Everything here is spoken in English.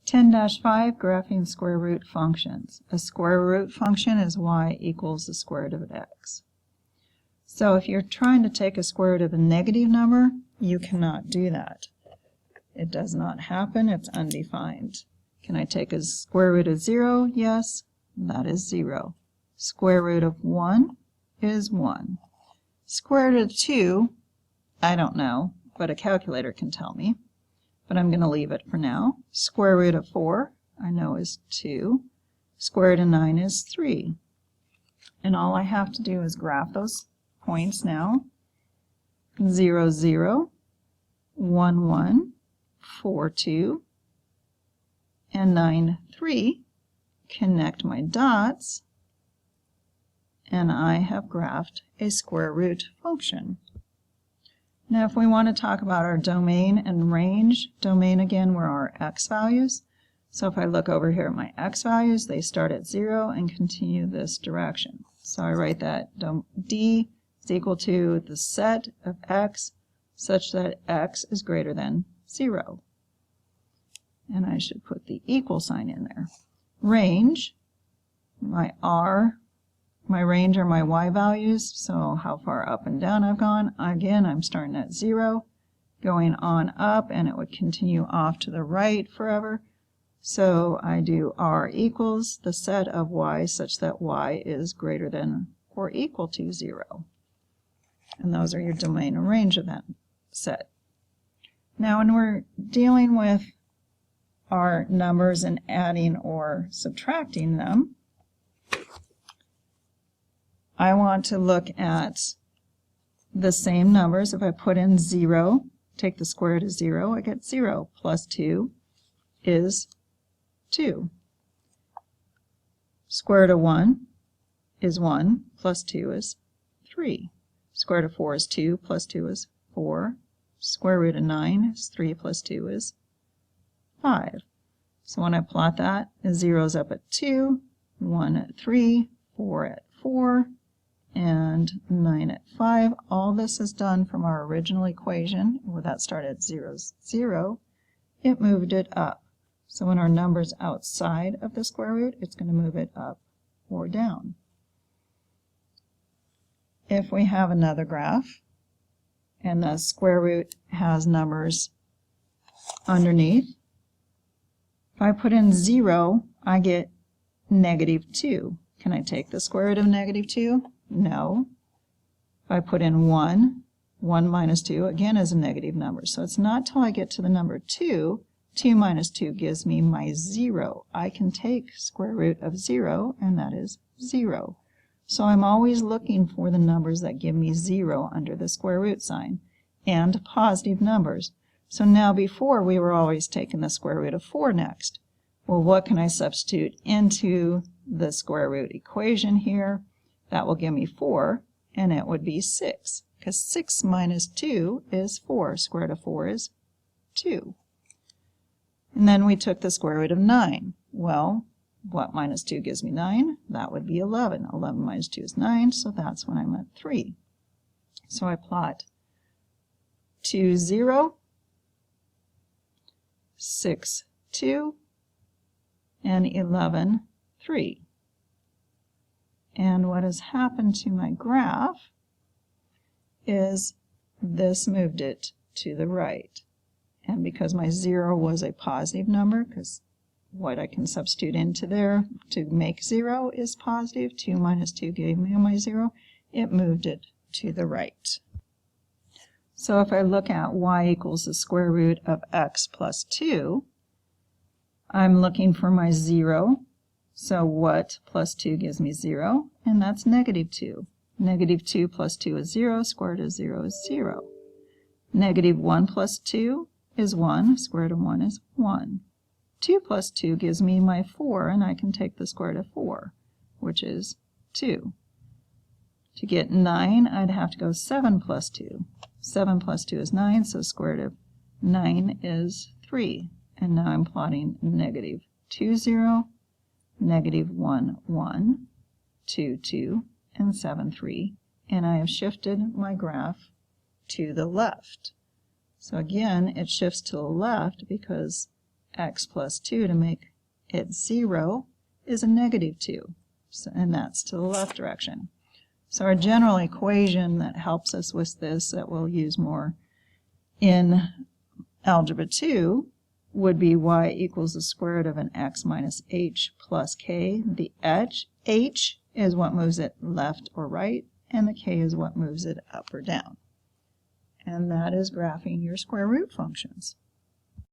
10-5, graphing square root functions. A square root function is y equals the square root of x. So if you're trying to take a square root of a negative number, you cannot do that. It does not happen. It's undefined. Can I take a square root of 0? Yes, that is 0. Square root of 1 is 1. Square root of 2, I don't know, but a calculator can tell me. But I'm going to leave it for now. Square root of 4, I know, is 2. Square root of 9 is 3. And all I have to do is graph those points now. 0, 0, 1, 1, 4, 2, and 9, 3. Connect my dots, and I have graphed a square root function. Now if we want to talk about our domain and range, domain again were our x values. So if I look over here at my x values, they start at 0 and continue this direction. So I write that d is equal to the set of x such that x is greater than 0. And I should put the equal sign in there. Range, my r, my range are my y values, so how far up and down I've gone. Again, I'm starting at 0, going on up, and it would continue off to the right forever. So I do r equals the set of y such that y is greater than or equal to 0. And those are your domain and range of that set. Now when we're dealing with our numbers and adding or subtracting them, I want to look at the same numbers. If I put in 0, take the square root of 0, I get 0 plus 2 is 2. Square root of 1 is 1 plus 2 is 3. Square root of 4 is 2 plus 2 is 4. Square root of 9 is 3 plus 2 is 5. So when I plot that, 0 is up at 2, 1 at 3, 4 at 4, and 9 at 5. All this is done from our original equation. Well, that started at 0, 0. It moved it up. So when our number's outside of the square root, it's going to move it up or down. If we have another graph, and the square root has numbers underneath, if I put in 0, I get negative 2. Can I take the square root of negative 2? No. If I put in 1, 1 minus 2, again is a negative number. So it's not till I get to the number 2, 2 minus 2 gives me my 0. I can take square root of 0, and that is 0. So I'm always looking for the numbers that give me 0 under the square root sign, and positive numbers. So now before we were always taking the square root of 4 next. Well, what can I substitute into the square root equation here? That will give me 4, and it would be 6, because 6 minus 2 is 4. Square root of 4 is 2. And then we took the square root of 9. Well, what minus 2 gives me 9? That would be 11. 11 minus 2 is 9, so that's when I'm at 3. So I plot 2, 0, 6, 2, and 11, 3. And what has happened to my graph is this moved it to the right. And because my 0 was a positive number, because what I can substitute into there to make 0 is positive, 2 minus 2 gave me my 0, it moved it to the right. So if I look at y equals the square root of x plus 2, I'm looking for my 0. So what plus 2 gives me 0? And that's negative 2. Negative 2 plus 2 is 0. Square root of 0 is 0. Negative 1 plus 2 is 1. Square root of 1 is 1. 2 plus 2 gives me my 4, and I can take the square root of 4, which is 2. To get 9, I'd have to go 7 plus 2. 7 plus 2 is 9, so square root of 9 is 3. And now I'm plotting negative 2, 0, negative 1, 1, 2, 2, and 7, 3. And I have shifted my graph to the left. So again, it shifts to the left because x plus 2 to make it 0 is a negative 2, and that's to the left direction. So our general equation that helps us with this, that we'll use more in Algebra 2, would be y equals the square root of an x minus h plus k. The h is what moves it left or right, and the k is what moves it up or down. And that is graphing your square root functions.